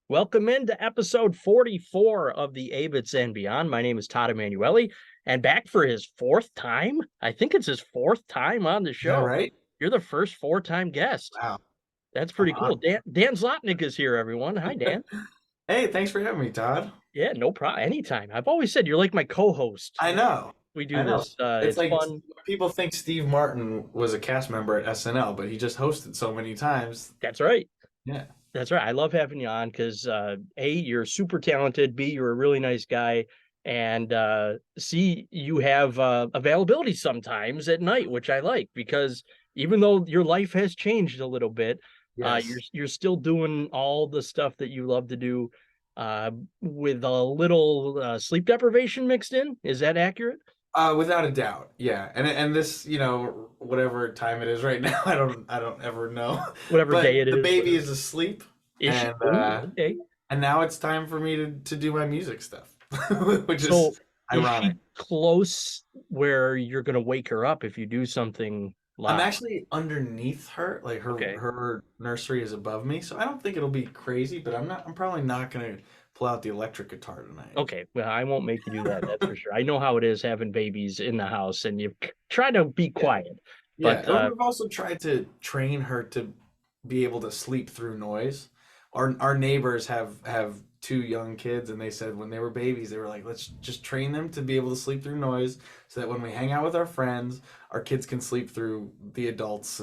Welcome into episode 44 of the Avetts and Beyond. My name is Todd Emanuele, and back for his fourth time. I think it's his fourth time on the Yeah, show. right? You're the first four-time guest. Wow. That's I'm pretty cool. honored. Dan Zlotnick is here, everyone. Hi, Dan. Hey, thanks for having me, Todd. Yeah, no problem. Anytime. I've always said you're like my co-host. I know. We I do know. this. It's It's like fun. people think Steve Martin was a cast member at SNL, but he just hosted so many times. That's right. Yeah. That's right. I love having you on because A, you're super talented, B, you're a really nice guy, and C, you have availability sometimes at night, which I like because even though your life has changed a little bit, you're Yes. you're still doing all the stuff that you love to do uh, with a little sleep deprivation mixed in. Is that accurate? Without a doubt. Yeah. And this, whatever time it is right now, I don't ever know. Whatever But day it the is, baby whatever. is asleep Is she? and Ooh, uh okay. and now it's time for me to do my music stuff, which is So is ironic. she close where you're gonna wake her up if you do something I'm loud? actually underneath her, like her Okay. her nursery is above me, so I don't think it'll be crazy, but I'm probably not gonna pull out the electric guitar tonight. Okay. Well, I won't make you do that. That's for sure. I know how it is having babies in the house, and you try to be Yeah. quiet. Yeah. But And we've also tried to train her to be able to sleep through noise. Our neighbors have two young kids, and they said when they were babies, they were like, let's just train them to be able to sleep through noise so that when we hang out with our friends, our kids can sleep through the adults,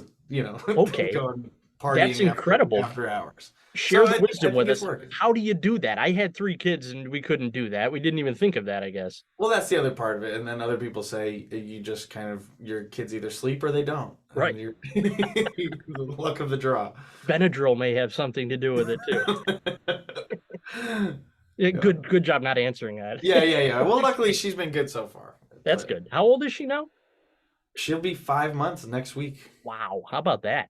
okay, going that's partying incredible. after hours. Share So the I wisdom think with it's us. working. How do you do that? I had three kids, and we couldn't do that. We didn't even think of that, I guess. Well, that's the other part of it. And then other people say you just kind of your kids either sleep or they don't, Right. and you're the luck of the draw. Benadryl may have something to do with it too. Yeah, Yeah. good job not answering that. Yeah, yeah, yeah. Well, luckily she's been good so far, That's but good. How old is she now? she'll be 5 months next week. Wow. How about that?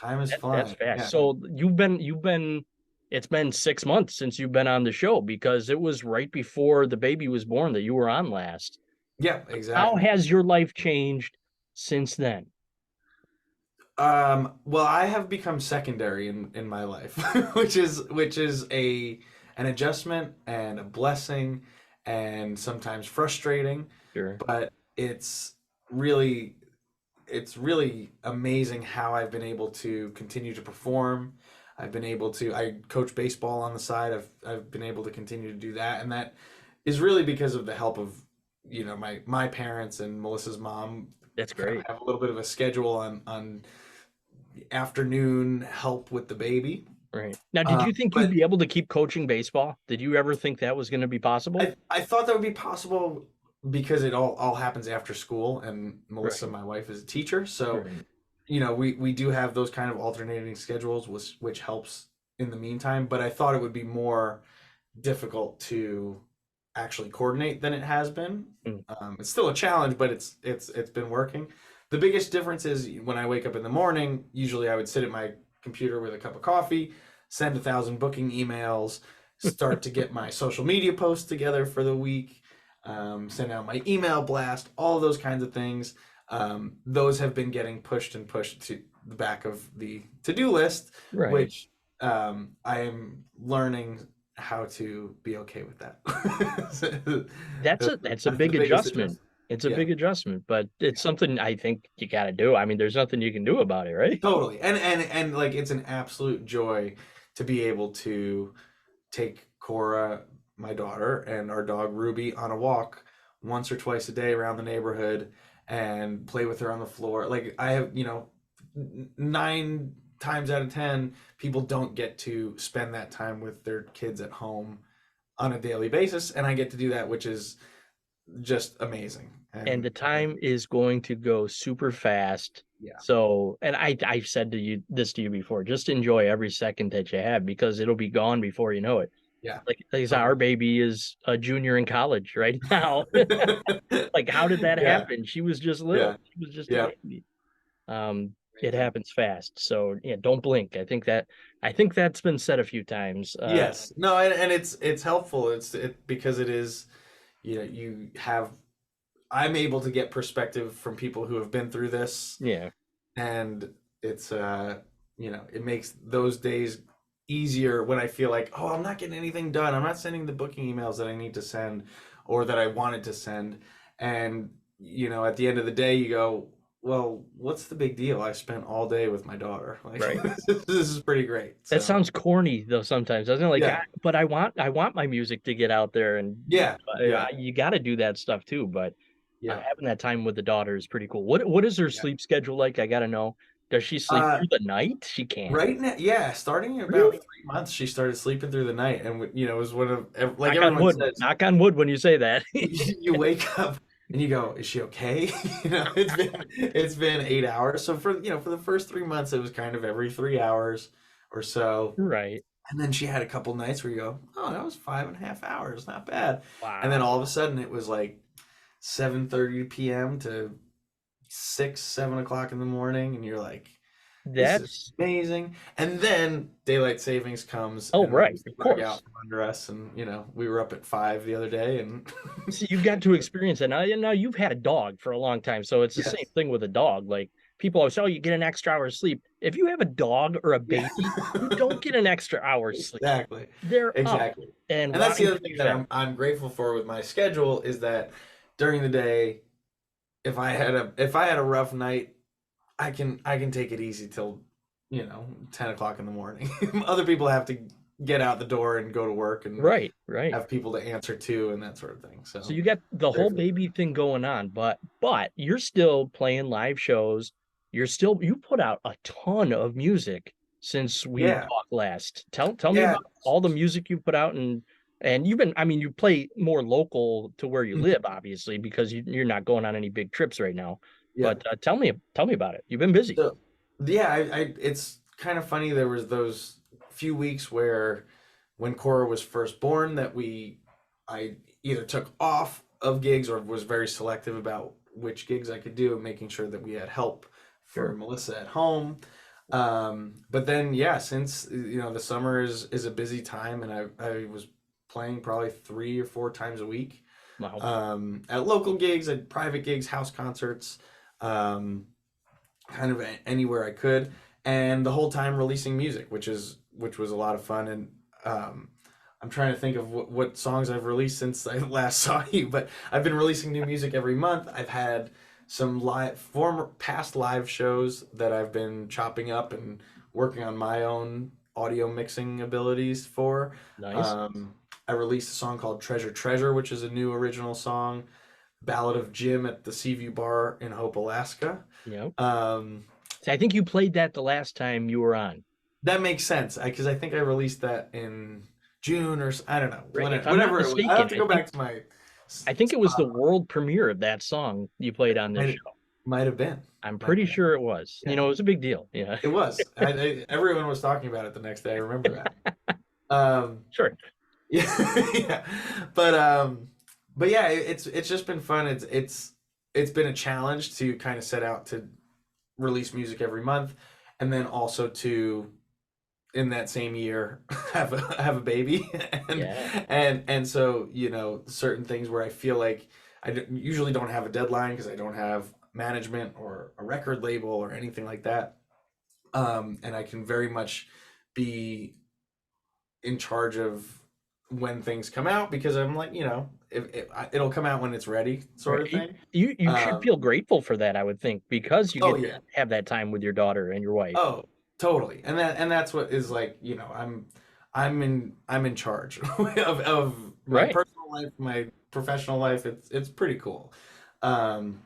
Time is That's flying. fast. Yeah. So you've been it's been 6 months since you've been on the show because it was right before the baby was born that you were on last. Yeah, How exactly. has your life changed since then? Well, I have become secondary in my life, which is a an adjustment and a blessing and sometimes frustrating, Sure. but really it's really amazing how I've been able to continue to perform. I coach baseball on the side. I've been able to continue to do that, and that is really because of the help of my parents and Melissa's mom. That's Kind of great. have a little bit of a schedule on afternoon help with the baby. Right. Now, did you think you'd But be able to keep coaching baseball? Did you ever think that was going to be possible? I thought that would be possible because it all happens after school, and Melissa, Right. my wife, is a teacher, so Right. we do have those kind of alternating schedules, which helps in the meantime. But I thought it would be more difficult to actually coordinate than it has been. Mm. It's still a challenge, but it's been working. The biggest difference is when I wake up in the morning. Usually, I would sit at my computer with a cup of coffee, send 1,000 booking emails, start to get my social media posts together for the week, send out my email blast, all those kinds of things. Those have been getting pushed and pushed to the back of the to-do list, Right. which I am learning how to be okay with that. That's a That's the big biggest adjustment. adjustment. It's a Yeah, big adjustment, but it's yeah, something I think you got to do. I mean, there's nothing you can do about it, right? totally. And like it's an absolute joy to be able to take Cora, my daughter, and our dog Ruby on a walk once or twice a day around the neighborhood and play with her on the floor. Like I have, 9 times out of 10, people don't get to spend that time with their kids at home on a daily basis, and I get to do that, which is just amazing. And And the time is going to go super fast. yeah, So, and I've said to you before, just enjoy every second that you have because it'll be gone before you know it. yeah, Like I said, our totally. baby is a junior in college right now. Like, how did that Yeah, happen? She was just yeah, little. She was just a yeah. baby. It Amazing. happens fast. So yeah, don't blink. I think that's been said a few times. Yes. No, and it's helpful. It because it is, you have I'm able to get perspective from people who have been through this, Yeah. and it's it makes those days easier when I feel like, oh, I'm not getting anything done. I'm not sending the booking emails that I need to send or that I wanted to send. And, at the end of the day, you go, well, what's the big deal? I spent all day with my daughter. Like, Right. this is pretty great. That So, sounds corny though sometimes, doesn't it? Like, yeah, but I want my music to get out there, and yeah, yeah, you got to do that stuff too. But yeah, having that time with the daughter is pretty cool. What is her yeah. sleep schedule like? I got to know. Does she sleep Uh, through the night? She can't. right now, yeah, starting in about Really? 3 months, she started sleeping through the night. And, it was one of, like Knock on everyone wood. says, Knock on wood when you say that. you wake up and you go, is she okay? It's been 8 hours. So for the first 3 months, it was kind of every 3 hours or so. Right. And then she had a couple nights where you go, oh, that was 5.5 hours, not bad. And then Wow. all of a sudden it was like 7:30 p.m. to 6, 7 o'clock in the morning, and you're like, this is That's amazing. And then daylight savings comes oh and right, rips the of rug out course. from under us, and we were up at 5 the other day, and See, you've got to experience it now. Now you've had a dog for a long time, so it's the same yes, thing with a dog. Like people always say, "Oh, you get an extra hour of sleep." If you have a dog or a yeah. baby, you don't get an extra hour's sleep. Exactly. They're up Exactly. and And that's the wanting other to be thing that fed. I'm grateful for with my schedule is that during the day, if I had a rough night, I can take it easy till 10 o'clock in the morning. Other people have to get out the door and go to work and Right, right. have people to answer to and that sort of thing. So So you got the whole grateful. baby thing going on, but you're still playing live shows. You put out a ton of music since we Yeah. talked last. Tell me Yeah. about all the music you put out, and you've been, I mean, you play more local to where you live, obviously, because you're not going on any big trips right now. Yeah. But tell me about it. You've been busy. So yeah, it's kind of funny. There was those few weeks where when Cora was first born that I either took off of gigs or was very selective about which gigs I could do, making sure that we had help for Sure. Melissa at home. But then yeah, since the summer is a busy time, and I was playing probably 3 or 4 times a week, Wow. at local gigs, at private gigs, house concerts. Um, Kind of anywhere I could, and the whole time releasing music, which was a lot of fun. And I'm trying to think of what songs I've released since I last saw you, but I've been releasing new music every month. I've had some former past live shows that I've been chopping up and working on my own audio mixing abilities for. Nice. Um, I released a song called Treasure Treasure, which is a new original song. Ballad of Jim at the Seaview Bar in Hope, Alaska. Yeah. Um, See, I think you played that the last time you were on. that makes sense because I think I released that in June or I don't know, Right. If I'm not whatever it was. I have mistaken, to go back to my I think it was the spot. world premiere of that song you played on this Might show. might have been, I'm might have pretty been. sure it was. Yeah, It was a big deal. Yeah. it was. Everyone was talking about it the next day. I remember that. Um, Sure. yeah, yeah, but yeah, it's just been fun. It's been a challenge to kind of set out to release music every month, and then also to in that same year have a baby and Yeah. and so certain things where I feel like usually don't have a deadline because I don't have management or a record label or anything like that, and I can very much be in charge of when things come out because I'm like it'll come out when it's ready sort Right. of thing. You should um feel grateful for that, I would think, because you oh get to yeah. have that time with your daughter and your wife. Oh, totally. And that's what is like, I'm in charge of my Right. personal life, my professional life. It's pretty cool. Um,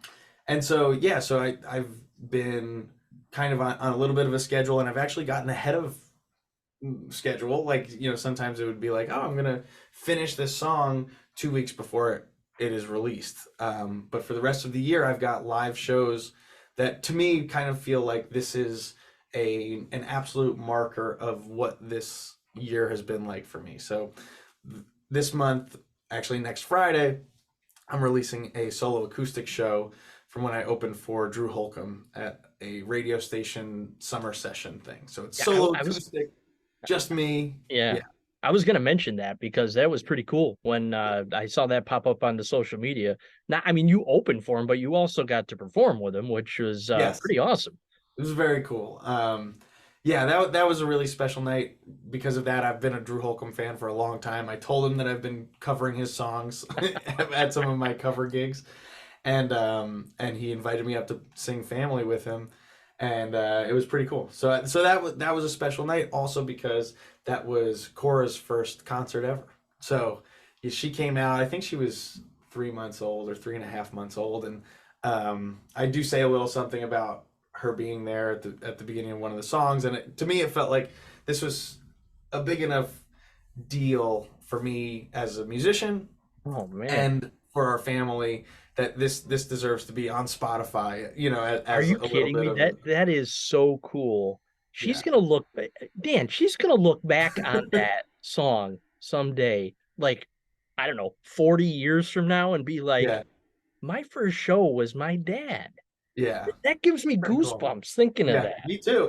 and so yeah, so I've been kind of on a little bit of a schedule, and I've actually gotten ahead of schedule. Like, sometimes it would be like, oh, I'm gonna finish this song 2 weeks before it is released. But for the rest of the year, I've got live shows that to me kind of feel like this is an absolute marker of what this year has been like for me. So this month, actually next Friday, I'm releasing a solo acoustic show from when I opened for Drew Holcomb at a radio station summer session thing. So it's Yeah, solo I was acoustic, just me. yeah. Yeah, I was gonna mention that because that was pretty cool when I saw that pop up on the social media. Now, I mean, you opened for him, but you also got to perform with him, which was yes, pretty awesome. it was very cool. Yeah, that was a really special night. Because of that, I've been a Drew Holcomb fan for a long time. I told him that I've been covering his songs at some of my cover gigs, and he invited me up to sing Family with him, and it was pretty cool. So that was a special night also because that was Cora's first concert ever. So yeah, she came out. I think she was 3 months old or 3.5 months old, and I do say a little something about her being there at the beginning of one of the songs, and to me it felt like this was a big enough deal for me as a musician Oh man. and for our family that this deserves to be on Spotify, Are as you a little kidding bit me? of a That is so cool. She's yeah, gonna look Dan, she's gonna look back on that song someday, like I don't know, 40 years from now and be like, yeah, my first show was my dad. yeah. That gives me Pretty cool. goosebumps thinking of Yeah, that. me too.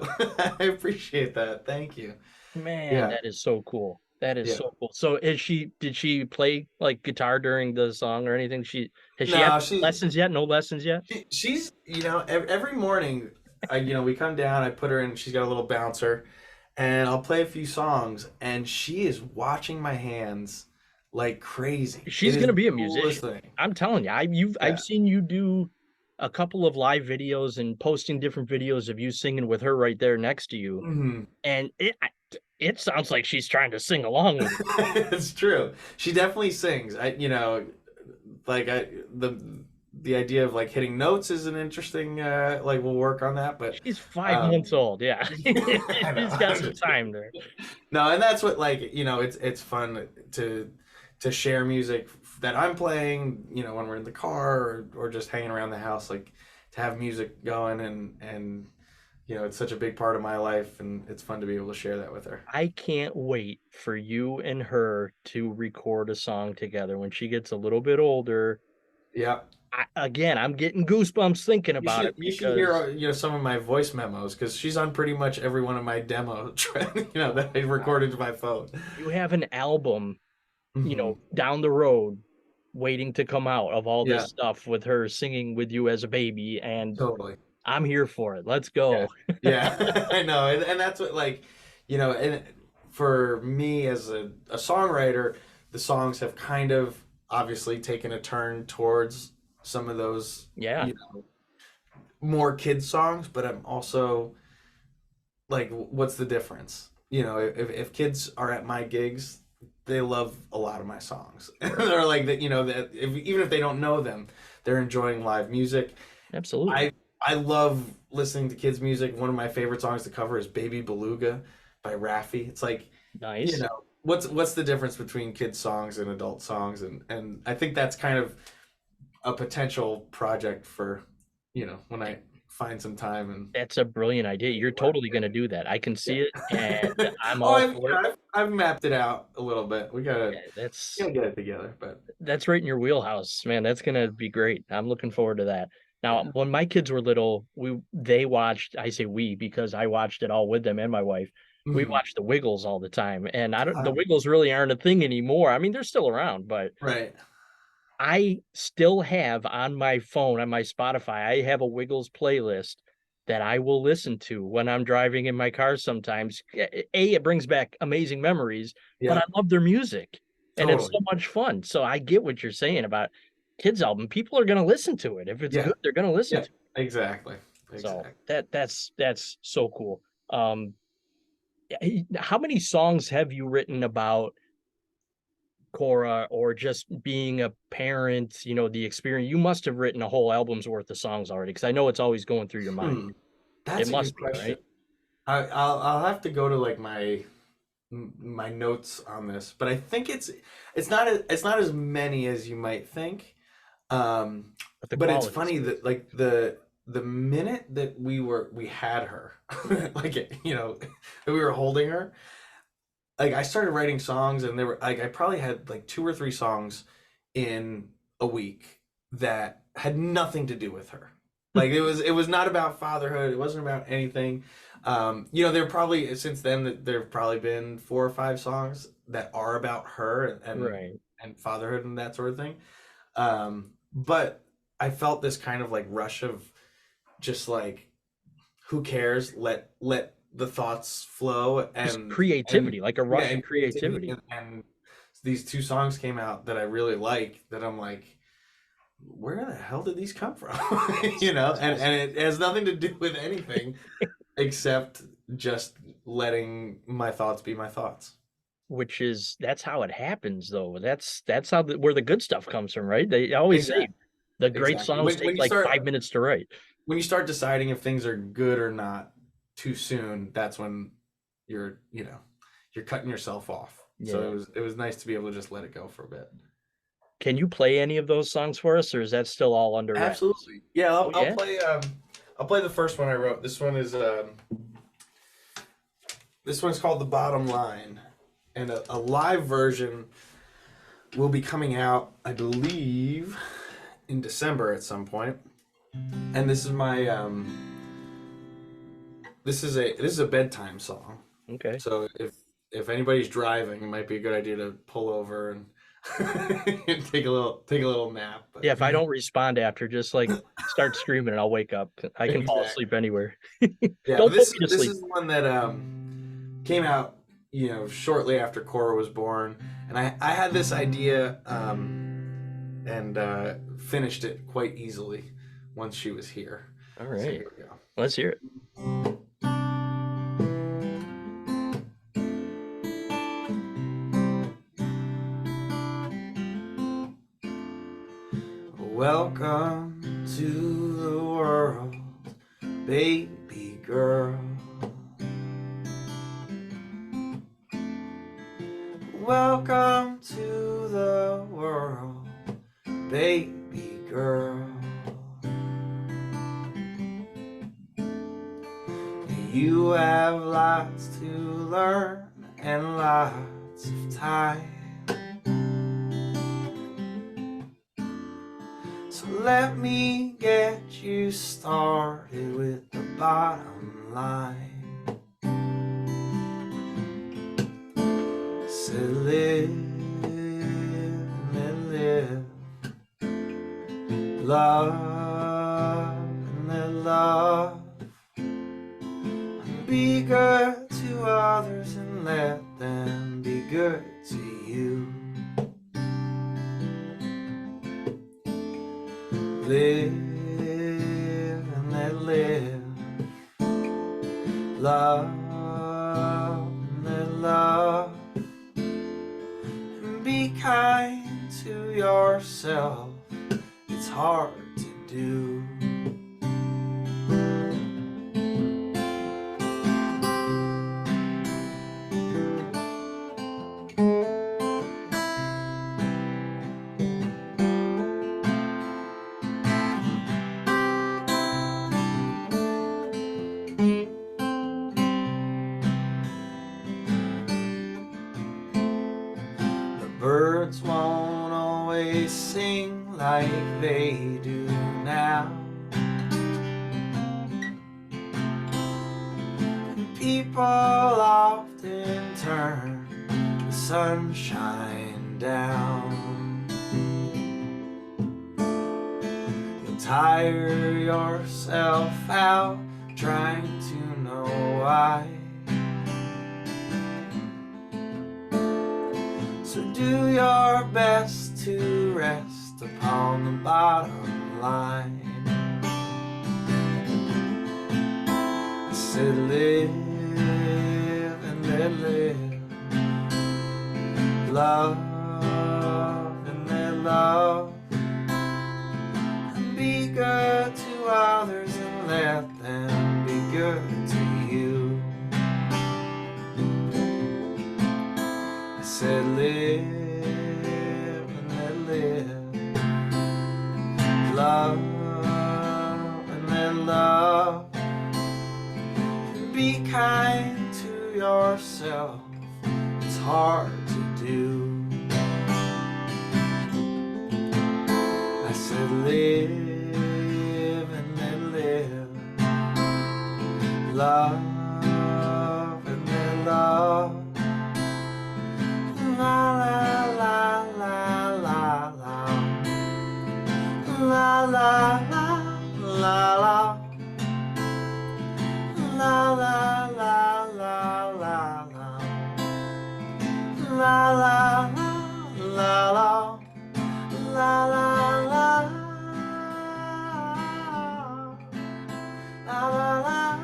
I appreciate that. Thank you. Man, Yeah, that is so cool. That is yeah. so cool. So did she play like guitar during the song or anything? Has she had No, she lessons yet? No lessons yet? she's every morning, we come down, I put her in, she's got a little bouncer, and I'll play a few songs, and she is watching my hands like crazy. It She's is gonna the be a coolest musician. thing. I'm telling you, I've Yeah. seen you do a couple of live videos and posting different videos of you singing with her right there next to you, Mhm. and it sounds like she's trying to sing along with you. It's true. She definitely sings. Like the idea of like hitting notes is an interesting, like we'll work on that, but She's 5 months um old. Yeah, I she's got know. some time there. No, and that's what, like, it's fun to share music that I'm playing, when we're in the car, or just hanging around the house, like to have music going, and it's such a big part of my life, and it's fun to be able to share that with her. I can't wait for you and her to record a song together when she gets a little bit older. Yeah. Again, I'm getting goosebumps thinking You about should it you should hear, because some of my voice memos, because she's on pretty much every one of my demo that I recorded to my phone. you have an album, Hmm. down the road waiting to come out of all Yeah, this stuff with her singing with you as a baby, and totally. I'm here for it. Let's Yeah, go. yeah. I know, and that's what, like, and for me as a songwriter, the songs have kind of obviously taken a turn towards some of those, Yeah, more kid songs, but I'm also like, what's the difference? If kids are at my gigs, they love a lot of my songs. sure. They're like that, that even if they don't know them, they're enjoying live music. Absolutely. I love listening to kids' music. One of my favorite songs to cover is Baby Beluga by Raffi. It's like, Nice. what's the difference between kids' songs and adult songs? And I think that's kind of a potential project for, when I find some time and That's a brilliant idea. You're totally going to do that. I can yeah. see it and I'm Oh, all for it. I've mapped it out a little bit. We Yeah, gotta get it together, but that's right in your wheelhouse, man. That's gonna be great. I'm looking forward to that. Now, yeah. when my kids were little, they watched, I say we because I watched it all with them and my wife. We Hmm. watched the Wiggles all the time. And I don't the Uh, Wiggles really aren't a thing anymore. I mean, they're still around, but right. I still have on my phone, on my Spotify, I have a Wiggles playlist that I will listen to when I'm driving in my car sometimes. It brings back amazing memories, but I Yeah. love their music and it's Totally. so much fun. So I get what you're saying about kids album. People are going to listen to it. If it's Yeah. good, they're going to listen Yeah. to it. Exactly. So Exactly. that's so cool. Um, how many songs have you written about Cora or just being a parent, the experience? You must have written a whole album's worth of songs already because I know it's always going through your mind. Hmm. It That's a good must be, question. right? I'll have to go to like my notes on this, but I think it's not as many as you might think. Um, But the but it's quality is funny good. that, like, the minute that we had her, like, that we were holding her, like, I started writing songs, and there were, like, I probably had like 2 or 3 songs in a week that had nothing to do with her. Like, it was not about fatherhood. It wasn't about anything. There probably, since then, there have probably been 4 or 5 songs that are about her, Right. and fatherhood and that sort of thing. But I felt this kind of like rush of just like, who cares? Let the thoughts flow, Just and creativity, like a yeah, rush of and creativity, creativity. and these two songs came out that I really like, that I'm like, where the hell did these come from? You know, That's awesome. and it has nothing to do with anything except just letting my thoughts be my thoughts. Which is that's how it happens though. That's how where the good stuff comes from, right? They always say Exactly. the great Exactly. songs take like 5 minutes to write. When you start deciding if things are good or not too soon, that's when you know, you're cutting yourself off. So Yeah. it was nice to be able to just let it go for a bit. Can you play any of those songs for us, or is that still all under wraps? Absolutely. Yeah, Oh yeah? I'll play the first one I wrote. This one's called The Bottom Line, and a live version will be coming out, I believe, in December at some point. And this is my this is a bedtime song. Okay. So if anybody's driving, it might be a good idea to pull over and take a little nap. But Yeah, if I don't respond after, just like start screaming and I'll wake up. I can fall exactly. asleep anywhere. Yeah, Don't but put me to this sleep. is one that came out, you know, shortly after Cora was born, and I had this idea and finished it quite easily once she was here. All So right. here we go. Let's hear it. Welcome to the world, baby girl. Welcome to the world, baby girl. You have lots to learn and lots of time. So let me get you started with the bottom line. So live and live, love and then love, and be good to others and let them be good to you. Live and then live, love and then love, and be kind to yourself. It's hard to do. The birds won't always sing like they do now. And people often turn the sunshine down. You'll tire yourself out trying to know why. So do your best to rest upon the bottom line. I said live and let live, love and let love, and be good to others and let them be good to you. I said live and let live, love and let love, and be kind to yourself. It's hard to do. I said live and let live, love and let love. La la la la la la, la la la la la, la la la. La la la la la la la la la la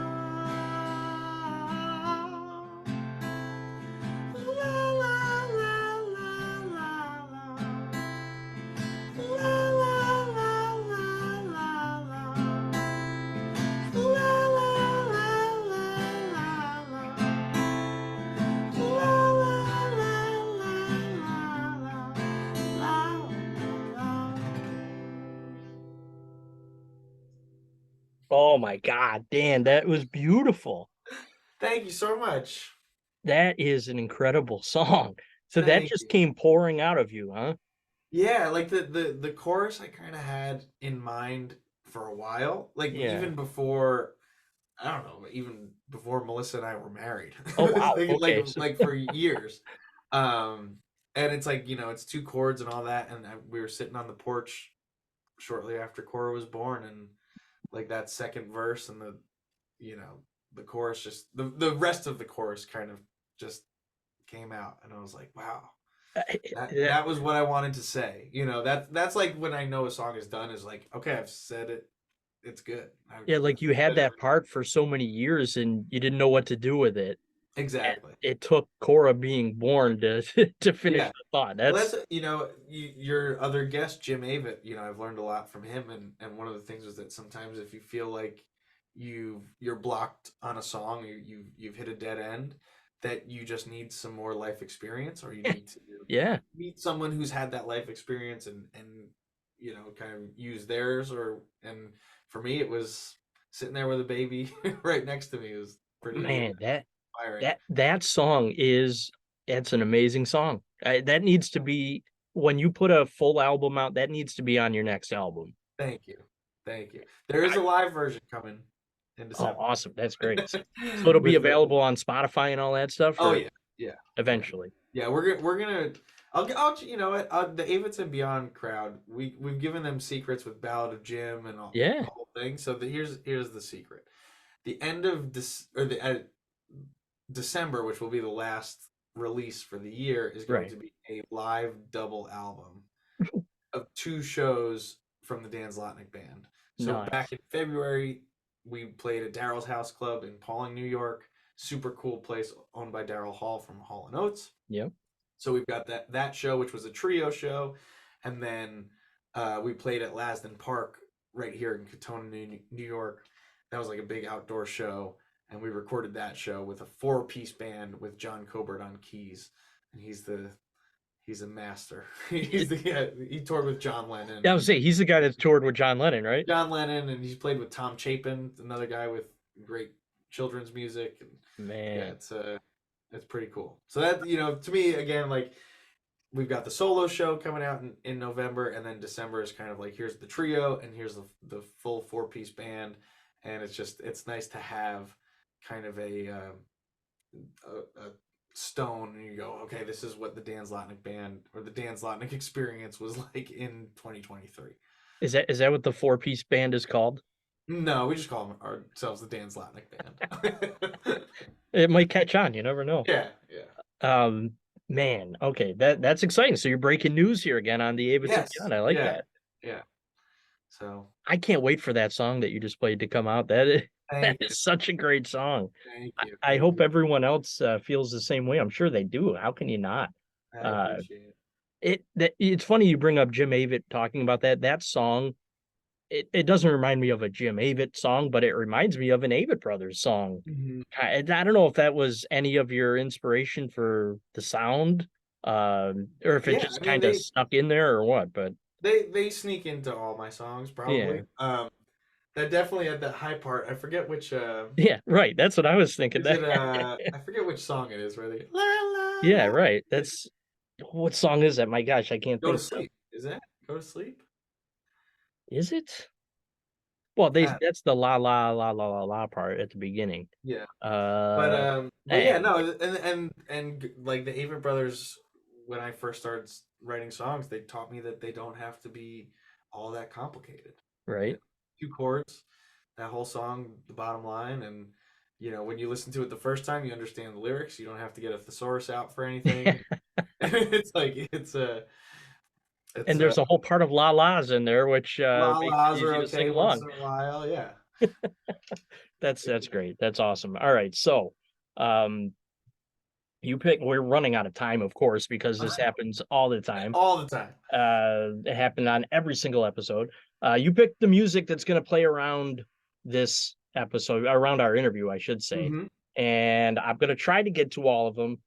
Oh my God, Dan, that was beautiful. Thank you so much. That is an incredible song. So that Thank just you. came pouring out of you, huh? Yeah, like the chorus I kind of had in mind for a while, like Yeah. even before I don't know, even before Melissa and I were married, Oh wow. like like Okay. So like for years. Um, and it's like it's two chords and all that, and we were sitting on the porch shortly after Cora was born, and like that second verse and you know the chorus just the rest of the chorus kind of just came out, and I was like, wow, that was what I wanted to say. That's like when I know a song is done, is like, okay, I've said it, it's good. yeah, like I've you had said that everything. part for so many years and you didn't know what to do with it. And Exactly. it took Cora being born to to finish Yeah. the thought. Well, That's that's your other guest, Jim Avett. I've learned a lot from him, and one of the things was that sometimes if you feel like you're blocked on a song, you've hit a dead end, that you just need some more life experience, or you need to yeah. meet someone who's had that life experience and kind of use theirs. And for me, it was sitting there with a baby right next to me. It was pretty Man, inspiring. that song is it's an amazing song. That needs to be when you put a full album out, that needs to be on your next album. Thank you. Thank you. There is I, a live version coming in oh, December. awesome. That's great. So it'll be With the available on Spotify and all that stuff, Oh or yeah. Yeah. Yeah. eventually. Yeah, we're gonna I'll you know what, the Avetts and Beyond crowd, we've given them secrets with Ballad of Jim and all the Yeah, whole thing. So here's the secret. The end of this, or the December, which will be the last release for the year, is going right. to be a live double album of two shows from the Dan Zlotnick band. So back Nice. in February, we played at Daryl's House Club in Pawling, New York. Super cool place owned by Daryl Hall from Hall and Oates. Yep. So we've got that show, which was a trio show, and then we played at Lasden Park right here in Katona, New York. That was like a big outdoor show, and we recorded that show with a four-piece band with John Cobert on keys, and he's a master. He toured with John Lennon Yeah, I was and say he's the guy that's toured with John Lennon, right? and he's played with Tom Chapin, another guy with great children's music. And yeah, Man, it's pretty cool. So that to me again, like we've got the solo show coming out in November, and then December is kind of like here's the trio and here's the full four-piece band, and it's nice to have kind of a stone, and you go, okay, this is what the Dan Zlotnick band or the Dan Zlotnick experience was like in 2023. is that what the four-piece band is called? No, we just call them ourselves the Dan Zlotnick band. It might catch on. You never know. Yeah, yeah. Um, man, okay, that's exciting. So you're breaking news here again on the Avetts and Yes, Beyond. I like yeah, that. yeah. So I can't wait for that song that you just played to come out. That is, that thank you, is such a great song. thank I, you, I thank hope you. everyone else feels the same way. I'm sure they do. How can you not? I Uh, appreciate it. it's funny you bring up Jim Avett talking about that. That song, it doesn't remind me of a Jim Avett song, but it reminds me of an Avett Brothers song. Mhm. I don't know if that was any of your inspiration for the sound, or if it Yeah, I just mean kind of stuck in there or what. But they sneak into all my songs yeah, probably. That definitely had that high part. I forget which yeah, right. That's what I was thinking. is That it I forget which song it is where they la la yeah, la. right. That's what song is that? My gosh, I can't Go to think of. sleep. Is that Go to sleep? Is it? Well, they Uh, that's the la la la la la la part at the beginning. yeah. Uh, But yeah, anyway, no, and like the Avett Brothers, when I first started writing songs, they taught me that they don't have to be all that complicated. right. It, two chords, that whole song, the bottom line, and when you listen to it the first time, you understand the lyrics. You don't have to get a thesaurus out for anything. It's like it's And there's a whole part of La La's in there, which la makes it la's are easy to sing okay once along. in a while. Yeah. That's great. That's awesome. All right, so um, you pick. We're running out of time, of course, because this happens all the time. All the time. It happened on every single episode. You picked the music that's going to play around this episode, around our interview, I should say. Hmm. And I'm going to try to get to all of them.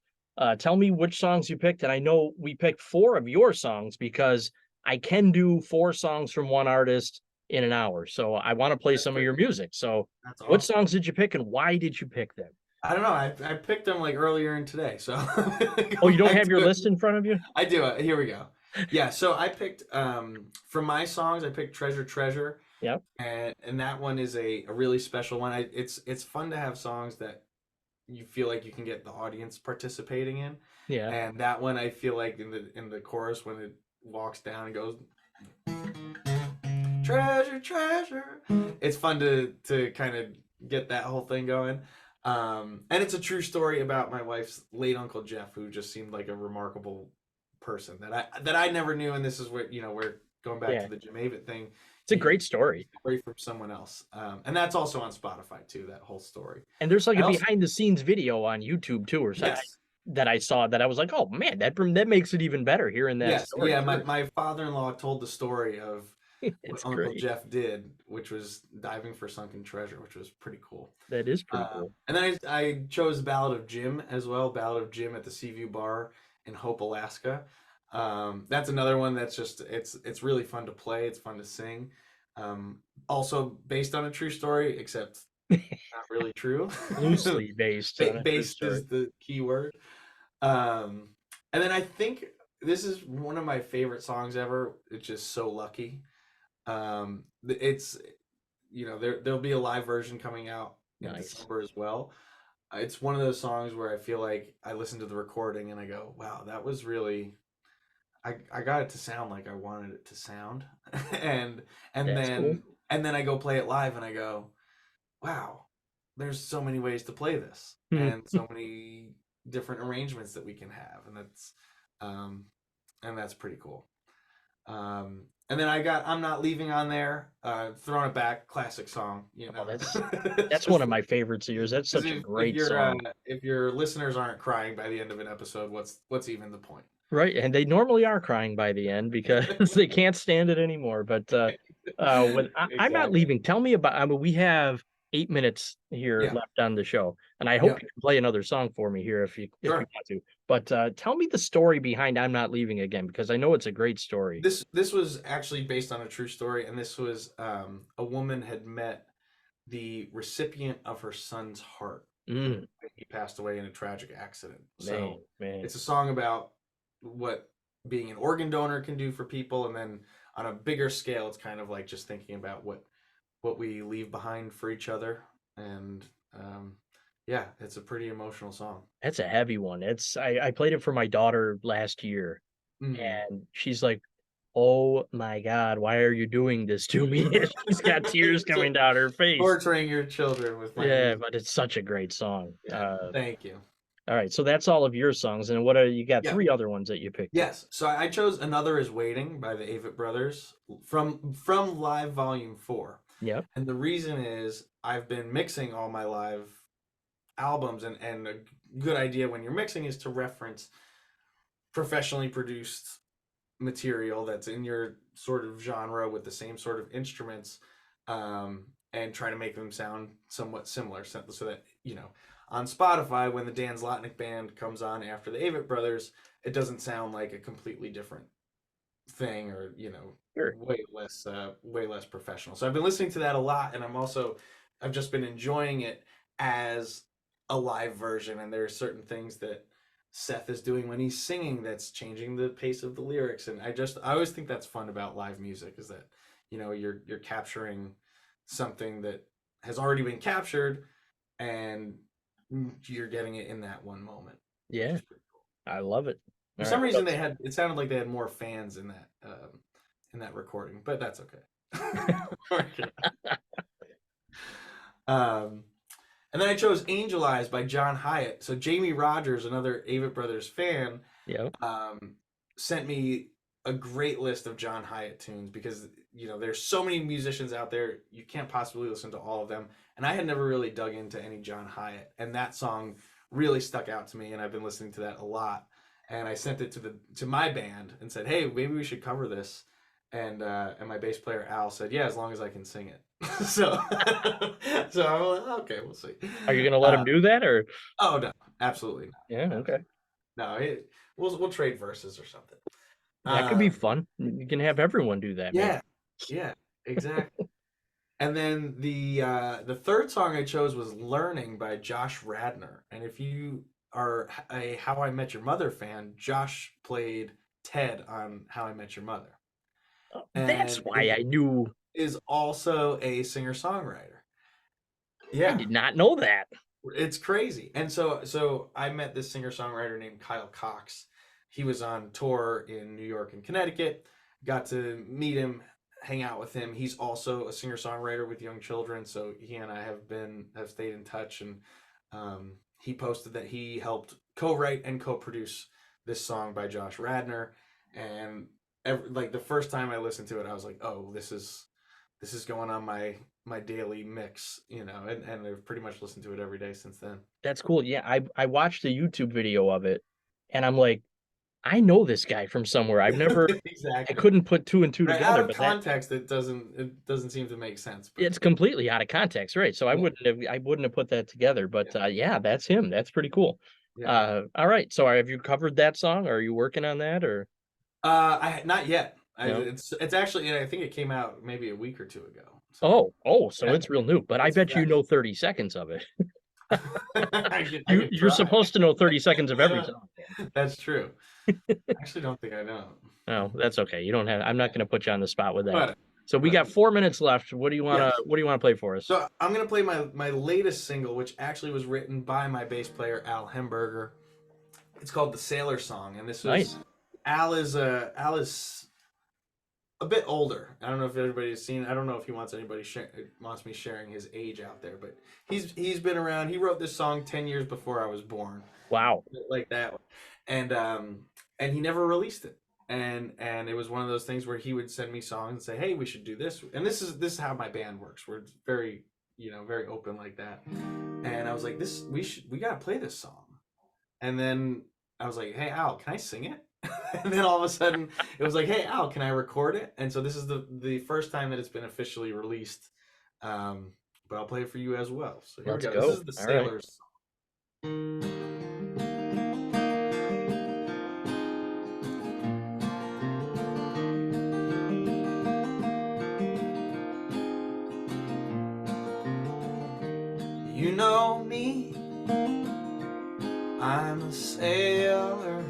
Tell me which songs you picked. And I know we picked four of your songs because I can do four songs from one artist in an hour. So I want to play That's some of pretty your cool. music. So That's what awesome. songs did you pick and why did you pick them? I don't know. I picked them like earlier in today. So Oh, go you don't back have your to it. list in front of you? I do it. Here we go. Yeah. So I picked from my songs. I picked Treasure Treasure, Yep. and that one is a really special one. It's fun to have songs that you feel like you can get the audience participating in, Yeah. and that one I feel like in the chorus when it walks down and goes treasure treasure, it's fun to kind of get that whole thing going. And it's a true story about my wife's late uncle Jeff, who just seemed like a remarkable person that I never knew. And this is what we're going back Yeah. to the Jim Avett thing. It's a great story. Story from someone else, and that's also on Spotify too. That whole story. And there's like I a also behind the scenes video on YouTube too, or so yes. that I saw that I was like, oh man, that makes it even better hearing that Yes, story yeah. My, first. my father-in-law told the story of what It's Uncle great. Jeff did, which was diving for sunken treasure, which was pretty cool. That is pretty cool. And then I chose Ballad of Jim as well. Ballad of Jim at the Seaview Bar in Hope, Alaska. That's another one that's just it's really fun to play. It's fun to sing. Also based on a true story, except not really true. Loosely based on a true Based story. is the key word. Um, and then I think this is one of my favorite songs ever. It's just So Lucky. It's there'll be a live version coming out in Nice. December as well. It's one of those songs where I feel like I listen to the recording and I go, wow, that was really I got it to sound like I wanted it to sound. and and That's cool. then and then I go play it live and I go, wow, there's so many ways to play this Hmm. and so many different arrangements that we can have, um and that's pretty cool. And then I got I'm Not Leaving on there, Throwing It Back, classic song, Oh, It's that's one just of my favorites of yours. That's because such a if great song. if your listeners aren't crying by the end of an episode, what's even the point? Right, and they normally are crying by the end because they can't stand it anymore. But I'm not Exactly. leaving. Tell me about. I mean, we have 8 minutes here Yeah. left on the show, and I hope Yeah. you can play another song for me here if you Sure. want to. But tell me the story behind "I'm Not Leaving" again because I know it's a great story. This was actually based on a true story, and this was a woman had met the recipient of her son's heart. Mm, He passed away in a tragic accident. man, So man, it's a song about what being an organ donor can do for people, and then on a bigger scale, it's kind of like just thinking about what we leave behind for each other. And yeah, it's a pretty emotional song. that's a heavy one. I played it for my daughter last year, Hmm. and she's like, "Oh my God, why are you doing this to me?" She's got tears coming down her face. Torturing your children with my Yeah, music. but it's such a great song. Yeah, thank you. All right, so that's all of your songs, and what are you got Yeah. three other ones that you picked here. Yes. So I chose Another Is Waiting by the Avett Brothers from Live Volume 4. Yep. And the reason is I've been mixing all my live albums, and a good idea when you're mixing is to reference professionally produced material that's in your sort of genre with the same sort of instruments, and try to make them sound somewhat similar, so that on Spotify when the Dan Zlotnick band comes on after the Avett Brothers, it doesn't sound like a completely different thing, or Sure. way less professional. So I've been listening to that a lot, and I've just been enjoying it as a live version. And there are certain things that Seth is doing when he's singing that's changing the pace of the lyrics, and I always think that's fun about live music, is that you're capturing something that has already been captured, and you're getting it in that one moment, which Yeah, is pretty cool. I love it. For All right, some what reason, else? it sounded like they had more fans in that recording, but that's okay. um, And then I chose Angel Eyes by John Hyatt. So Jamie Rogers, another Avett Brothers fan, Yeah. um, sent me a great list of John Hyatt tunes because there's so many musicians out there, you can't possibly listen to all of them. And I had never really dug into any John Hyatt, and that song really stuck out to me, and I've been listening to that a lot. And I sent it to my band and said, "Hey, maybe we should cover this." And my bass player Al said, "Yeah, as long as I can sing it." so so I'm like, okay, we'll see. Are you gonna let him do that, or? Oh no, absolutely not. Yeah, okay. No, we'll trade verses or something. That could be fun. You can have everyone do that, maybe. Yeah, exactly. And then the third song I chose was "Learning" by Josh Radnor. And if you are a How I Met Your Mother fan, Josh played Ted on How I Met Your Mother, That's and why I knew. is also a singer-songwriter. I Yeah, did not know that. it's crazy. And so I met this singer-songwriter named Kyle Cox. He was on tour in New York and Connecticut. Got to meet him, hang out with him. He's also a singer-songwriter with young children, so he and I have stayed in touch. And he posted that he helped co-write and co-produce this song by Josh Radnor. And like the first time I listened to it, I was like, "Oh, this is going on my daily mix," and I've pretty much listened to it every day since then. That's cool. Yeah, I watched a YouTube video of it, and I'm like, I know this guy from somewhere. I Exactly. couldn't put two and two Right, out together, of but context, it doesn't seem to make sense. But it's completely out of context, right? So I yeah, wouldn't have put that together. But yeah, that's him. That's pretty cool. yeah. All right. So have you covered that song? Or are you working on that, or? Not yet. No. It's actually, I think it came out maybe a week or two ago. So So yeah, it's real new. But I it's bet you fresh. know 30 seconds of it. I could You're try. supposed to know 30 seconds of every song. That's true. I actually don't think I know. No, that's okay. You don't have. I'm not going to put you on the spot with that. But So we got 4 minutes left. What do you wanna yes. What do you wanna play for us? So I'm gonna play my latest single, which actually was written by my bass player Al Hemberger. It's called "The Sailor Song," and this was Nice. Al is a bit older. I don't know if everybody's seen. I don't know if he wants wants me sharing his age out there, but he's been around. He wrote this song 10 years before I was born. Wow. Like that, and he never released it. And it was one of those things where he would send me songs and say, "Hey, we should do this." And this is how my band works. We're very very open like that. And I was like, we gotta play this song. And then I was like, "Hey Al, can I sing it?" And then all of a sudden it was like, "Hey Al, can I record it?" And so this is the first time that it's been officially released. But I'll play it for you as well. So here Let's we go. go. This is the All right. Sailors song. You know me, I'm a sailor,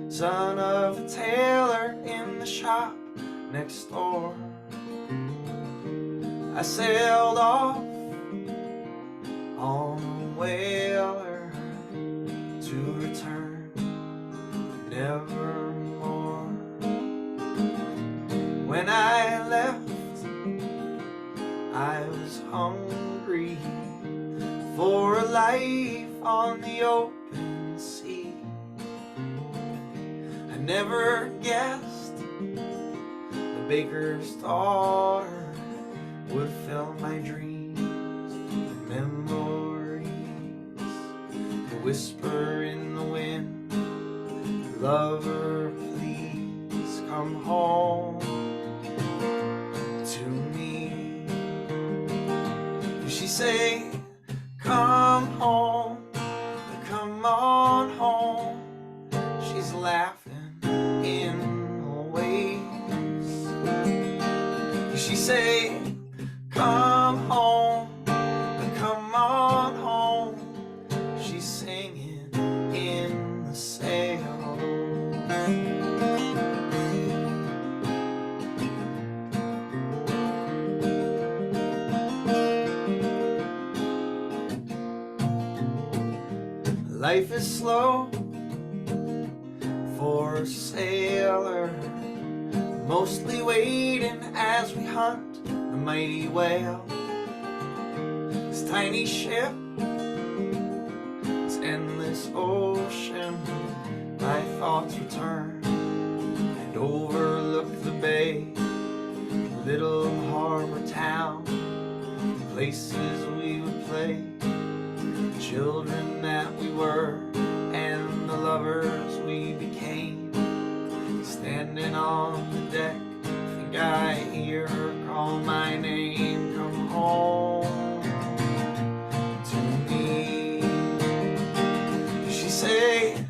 son of a tailor in the shop next door. I sailed off on a whaler to return nevermore. When I left, I was hungry for a life on the open sea. I never guessed the baker's daughter would fill my dreams with memories. The whisper in the wind, lover, please come home to me. She say, "Come home, come on home." She's laughing in the waves. She say, "Come home, come on home." She's singing in the sail. Life is slow for a sailor, mostly waiting as we hunt the mighty whale. This tiny ship this ocean, my thoughts return and overlook the bay, little harbor town, places we would play, children that we were, and the lovers we became. Standing on the deck, think I hear her call my name. Come home to me. She say,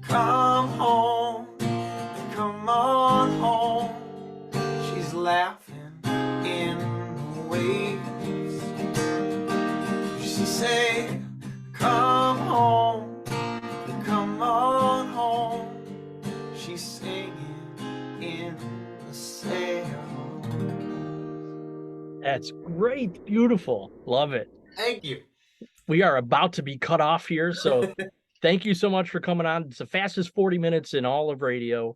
come home, come on home. She's laughing in the waves. She say, come home, come on home. She's singing in the sails. That's great. Beautiful. Love it. Thank you. We are about to be cut off here. So thank you so much for coming on. It's the fastest 40 minutes in all of radio.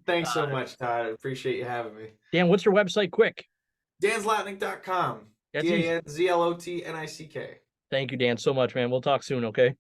Thanks so much, Todd. I appreciate you having me. Dan, what's your website? Quick. DanZlotnick.com. That's easy. DanZlotnick. Thank you, Dan, so much, man. We'll talk soon, okay?